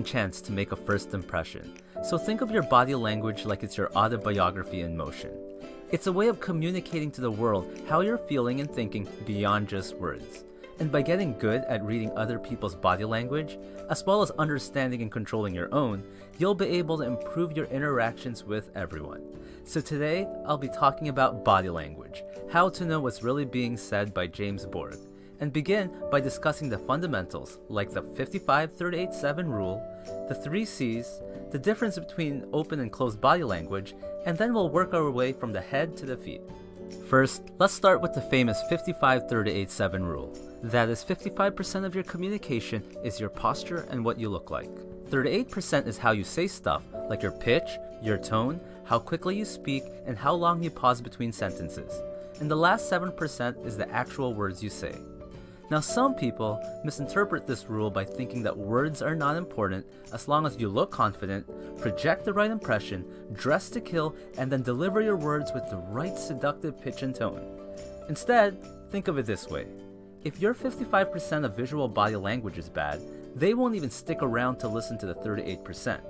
chance to make a first impression. So think of your body language like it's your autobiography in motion. It's a way of communicating to the world how you're feeling and thinking beyond just words. And by getting good at reading other people's body language, as well as understanding and controlling your own, you'll be able to improve your interactions with everyone. So today, I'll be talking about body language, how to know what's really being said by James Borg, and begin by discussing the fundamentals like the 55-38-7 rule, the 3 C's, the difference between open and closed body language, and then we'll work our way from the head to the feet. First, let's start with the famous 55-38-7 rule. That is, 55% of your communication is your posture and what you look like. 38% is how you say stuff, like your pitch, your tone, how quickly you speak, and how long you pause between sentences. And the last 7% is the actual words you say. Now, some people misinterpret this rule by thinking that words are not important as long as you look confident, project the right impression, dress to kill, and then deliver your words with the right seductive pitch and tone. Instead, think of it this way. If your 55% of visual body language is bad, they won't even stick around to listen to the 38%.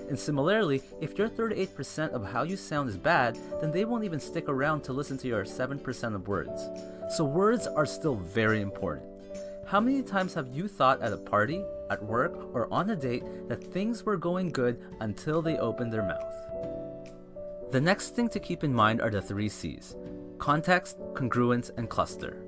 And similarly, if your 38% of how you sound is bad, then they won't even stick around to listen to your 7% of words. So words are still very important. How many times have you thought at a party, at work, or on a date that things were going good until they opened their mouth? The next thing to keep in mind are the 3 C's: context, congruence, and cluster.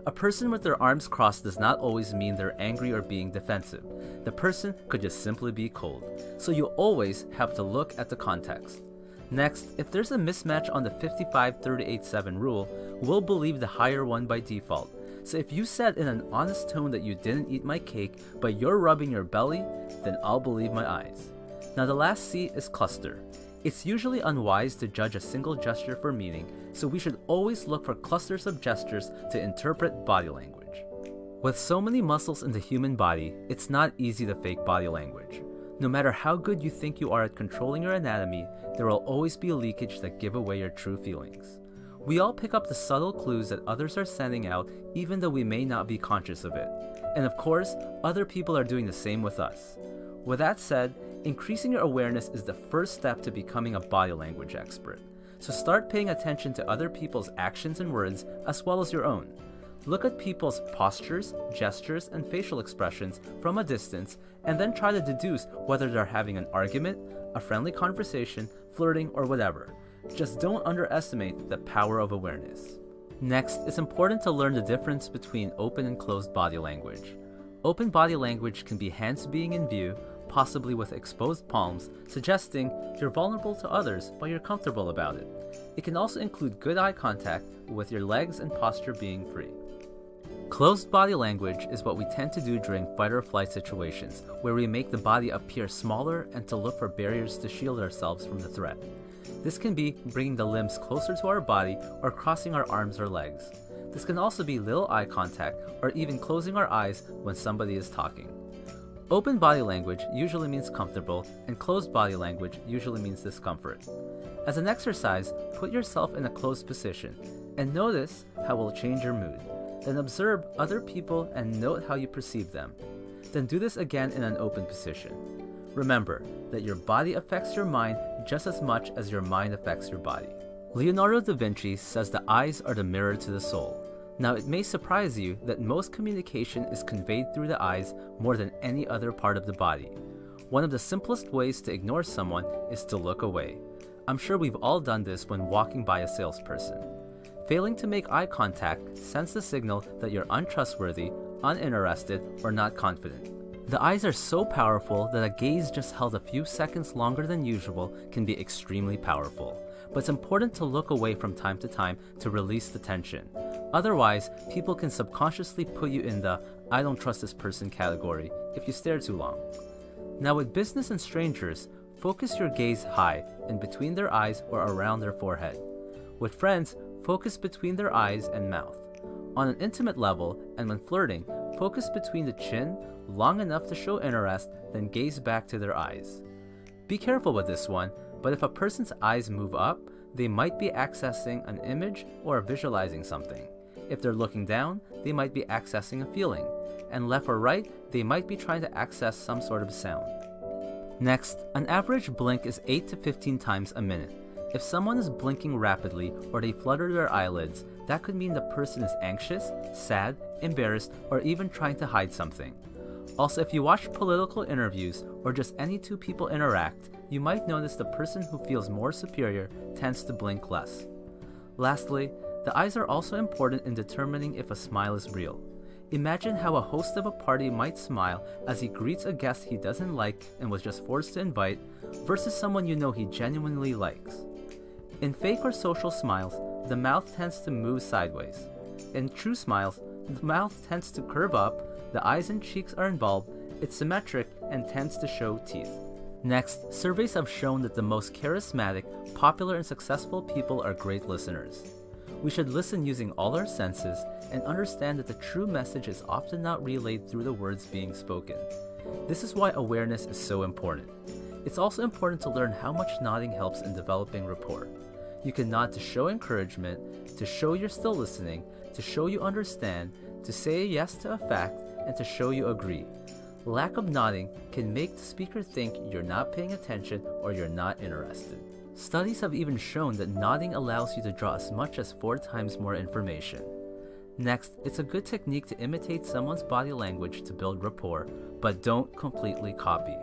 A person with their arms crossed does not always mean they're angry or being defensive. The person could just simply be cold. So you always have to look at the context. Next, if there's a mismatch on the 55-38-7 rule, we'll believe the higher one by default. So if you said in an honest tone that you didn't eat my cake, but you're rubbing your belly, then I'll believe my eyes. Now the last C is cluster. It's usually unwise to judge a single gesture for meaning, so we should always look for clusters of gestures to interpret body language. With so many muscles in the human body, it's not easy to fake body language. No matter how good you think you are at controlling your anatomy, there will always be leakage that give away your true feelings. We all pick up the subtle clues that others are sending out even though we may not be conscious of it. And of course, other people are doing the same with us. With that said, increasing your awareness is the first step to becoming a body language expert. So start paying attention to other people's actions and words as well as your own. Look at people's postures, gestures, and facial expressions from a distance and then try to deduce whether they're having an argument, a friendly conversation, flirting, or whatever. Just don't underestimate the power of awareness. Next, it's important to learn the difference between open and closed body language. Open body language can be hands being in view, possibly with exposed palms, suggesting you're vulnerable to others but you're comfortable about it. It can also include good eye contact with your legs and posture being free. Closed body language is what we tend to do during fight or flight situations, where we make the body appear smaller and to look for barriers to shield ourselves from the threat. This can be bringing the limbs closer to our body or crossing our arms or legs. This can also be little eye contact or even closing our eyes when somebody is talking. Open body language usually means comfortable, and closed body language usually means discomfort. As an exercise, put yourself in a closed position and notice how it will change your mood. Then observe other people and note how you perceive them. Then do this again in an open position. Remember that your body affects your mind just as much as your mind affects your body. Leonardo da Vinci says the eyes are the mirror to the soul. Now, it may surprise you that most communication is conveyed through the eyes more than any other part of the body. One of the simplest ways to ignore someone is to look away. I'm sure we've all done this when walking by a salesperson. Failing to make eye contact sends the signal that you're untrustworthy, uninterested, or not confident. The eyes are so powerful that a gaze just held a few seconds longer than usual can be extremely powerful. But it's important to look away from time to time to release the tension. Otherwise, people can subconsciously put you in the "I don't trust this person" category if you stare too long. Now with business and strangers, focus your gaze high and between their eyes or around their forehead. With friends, focus between their eyes and mouth. On an intimate level, and when flirting, focus between the chin, long enough to show interest, then gaze back to their eyes. Be careful with this one, but if a person's eyes move up, they might be accessing an image or visualizing something. If they're looking down, they might be accessing a feeling. And left or right, they might be trying to access some sort of sound. Next, an average blink is 8 to 15 times a minute. If someone is blinking rapidly or they flutter their eyelids, that could mean the person is anxious, sad, embarrassed, or even trying to hide something. Also, if you watch political interviews or just any two people interact, you might notice the person who feels more superior tends to blink less. Lastly, the eyes are also important in determining if a smile is real. Imagine how a host of a party might smile as he greets a guest he doesn't like and was just forced to invite, versus someone you know he genuinely likes. In fake or social smiles, the mouth tends to move sideways. In true smiles, the mouth tends to curve up, the eyes and cheeks are involved, it's symmetric, and tends to show teeth. Next, surveys have shown that the most charismatic, popular, and successful people are great listeners. We should listen using all our senses and understand that the true message is often not relayed through the words being spoken. This is why awareness is so important. It's also important to learn how much nodding helps in developing rapport. You can nod to show encouragement, to show you're still listening, to show you understand, to say yes to a fact, and to show you agree. Lack of nodding can make the speaker think you're not paying attention or you're not interested. Studies have even shown that nodding allows you to draw as much as 4 times more information. Next, it's a good technique to imitate someone's body language to build rapport, but don't completely copy.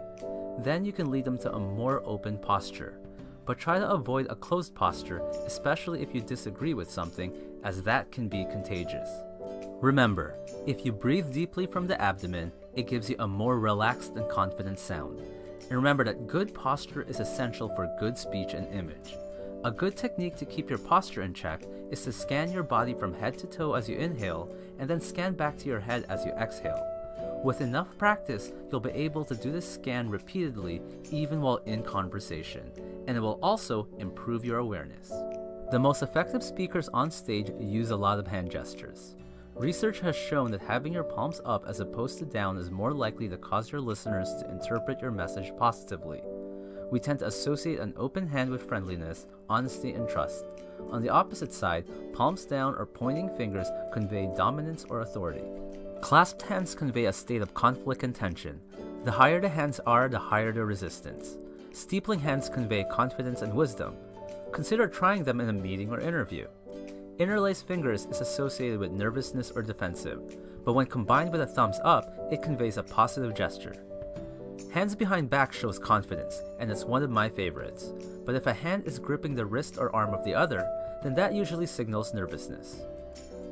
Then you can lead them to a more open posture. But try to avoid a closed posture, especially if you disagree with something, as that can be contagious. Remember, if you breathe deeply from the abdomen, it gives you a more relaxed and confident sound. And remember that good posture is essential for good speech and image. A good technique to keep your posture in check is to scan your body from head to toe as you inhale, and then scan back to your head as you exhale. With enough practice, you'll be able to do this scan repeatedly even while in conversation, and it will also improve your awareness. The most effective speakers on stage use a lot of hand gestures. Research has shown that having your palms up as opposed to down is more likely to cause your listeners to interpret your message positively. We tend to associate an open hand with friendliness, honesty, and trust. On the opposite side, palms down or pointing fingers convey dominance or authority. Clasped hands convey a state of conflict and tension. The higher the hands are, the higher the resistance. Steepling hands convey confidence and wisdom. Consider trying them in a meeting or interview. Interlaced fingers is associated with nervousness or defensive, but when combined with a thumbs up, it conveys a positive gesture. Hands behind back shows confidence, and it's one of my favorites. But if a hand is gripping the wrist or arm of the other, then that usually signals nervousness.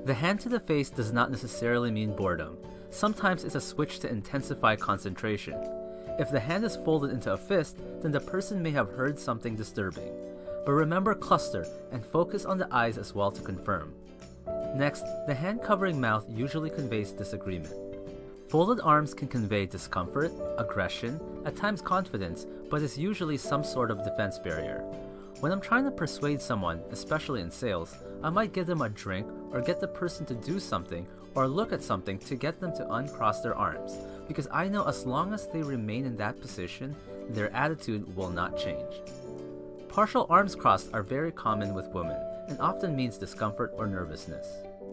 The hand to the face does not necessarily mean boredom. Sometimes it's a switch to intensify concentration. If the hand is folded into a fist, then the person may have heard something disturbing. But remember cluster and focus on the eyes as well to confirm. Next, the hand covering mouth usually conveys disagreement. Folded arms can convey discomfort, aggression, at times confidence, but is usually some sort of defense barrier. When I'm trying to persuade someone, especially in sales, I might give them a drink or get the person to do something or look at something to get them to uncross their arms, because I know as long as they remain in that position, their attitude will not change. Partial arms crossed are very common with women and often means discomfort or nervousness.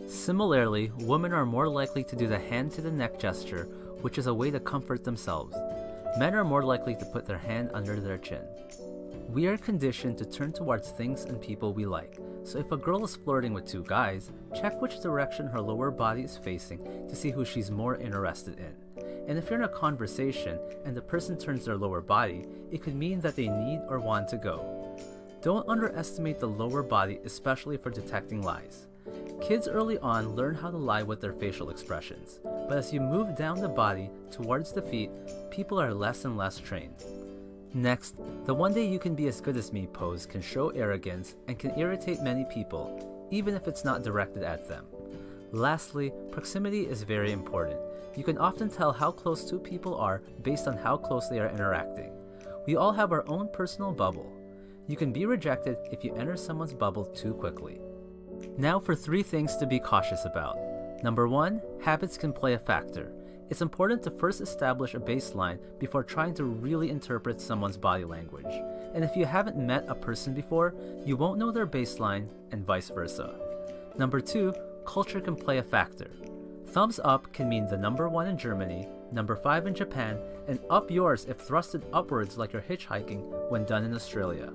Similarly, women are more likely to do the hand to the neck gesture, which is a way to comfort themselves. Men are more likely to put their hand under their chin. We are conditioned to turn towards things and people we like, so if a girl is flirting with 2 guys, check which direction her lower body is facing to see who she's more interested in. And if you're in a conversation and the person turns their lower body, it could mean that they need or want to go. Don't underestimate the lower body, especially for detecting lies. Kids early on learn how to lie with their facial expressions, but as you move down the body towards the feet, people are less and less trained. Next, the "one day you can be as good as me" pose can show arrogance and can irritate many people, even if it's not directed at them. Lastly, proximity is very important. You can often tell how close 2 people are based on how close they are interacting. We all have our own personal bubble. You can be rejected if you enter someone's bubble too quickly. Now for 3 things to be cautious about. Number 1, habits can play a factor. It's important to first establish a baseline before trying to really interpret someone's body language. And if you haven't met a person before, you won't know their baseline, and vice versa. Number 2, culture can play a factor. Thumbs up can mean the number 1 in Germany, Number 5 in Japan, and up yours if thrusted upwards like you're hitchhiking when done in Australia.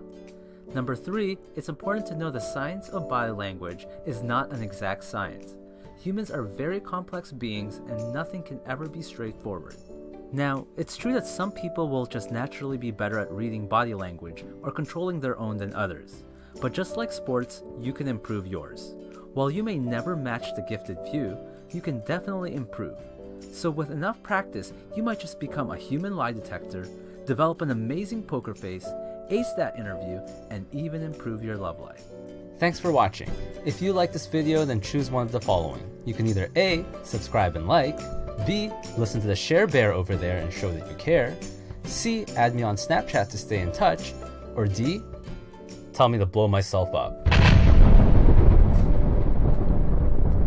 Number 3, it's important to know the science of body language is not an exact science. Humans are very complex beings and nothing can ever be straightforward. Now, it's true that some people will just naturally be better at reading body language or controlling their own than others. But just like sports, you can improve yours. While you may never match the gifted few, you can definitely improve. So with enough practice, you might just become a human lie detector, develop an amazing poker face, ace that interview, and even improve your love life. Thanks for watching. If you like this video, then choose one of the following. You can either A, subscribe and like, B, listen to the share bear over there and show that you care, C, add me on Snapchat to stay in touch, or D, tell me to blow myself up.